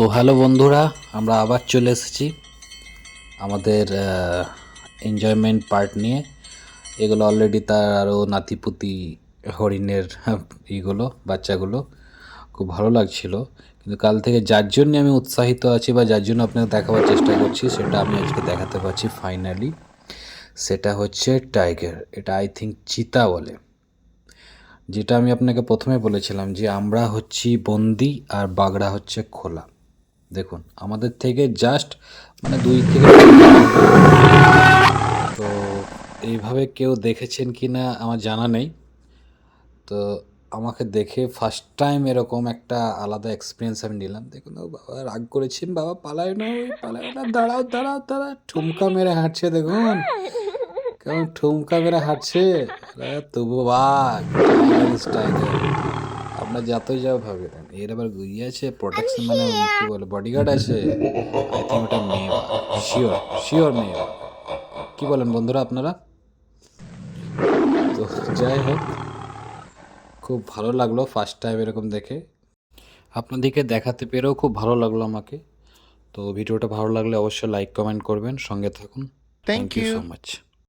তো হ্যালো বন্ধুরা, আমরা আবার চলে এসেছি আমাদের এনজয়মেন্ট পার্ট নিয়ে। এগুলো অলরেডি তার আরও নাতিপুতি হরিণের এইগুলো বাচ্চাগুলো খুব ভালো লাগছিল। কিন্তু কাল থেকে যার জন্য আমি উৎসাহিত আছি বা যার জন্য আপনাকে দেখাবার চেষ্টা করছি, সেটা আমি আজকে দেখাতে পারছি ফাইনালি। সেটা হচ্ছে টাইগার, এটা আই থিঙ্ক চিতা বলে। যেটা আমি আপনাকে প্রথমে বলেছিলাম যে আমরা হচ্ছি বন্দি আর বাগড়া হচ্ছে খোলা। দেখুন আমাদের থেকে জাস্ট মানে 2 থেকে 3 তো এইভাবে কেউ দেখেছেন কি না আমার জানা নেই। তো আমাকে দেখে ফার্স্ট টাইম এরকম একটা আলাদা এক্সপিরিয়েন্স আমি নিলাম। দেখুন ও বাবা রাগ করেছেন, বাবা পালায় না, ওই পালায় না, দাঁড়াও দাঁড়াও দাঁড়াও, ঠুমকা মেরে হাঁটছে দেখুন কেমন ঠুমকা মেরে হাঁটছে। তবু বাঘ, টাইগার ইজ টাইগার। আপনার যতই যাও ভাবে না, এর আবার ইয়ে আছে প্রোটেকশন, মানে কি বলে বডিগার্ড আছে। আই থিঙ্ক ওটা মেয়ে বাঘ, শিওর শিওর মেয়ে বাঘ। কি বলেন বন্ধুরা আপনারা? তো যাই হোক, খুব ভালো লাগলো ফার্স্ট টাইম এরকম দেখে। আপনাদেরকে দেখাতে পেরেও খুব ভালো লাগলো আমাকে। তো ভিডিওটা ভালো লাগলে অবশ্যই লাইক কমেন্ট করবেন, সঙ্গে থাকুন। Thank Thank you so you. Much.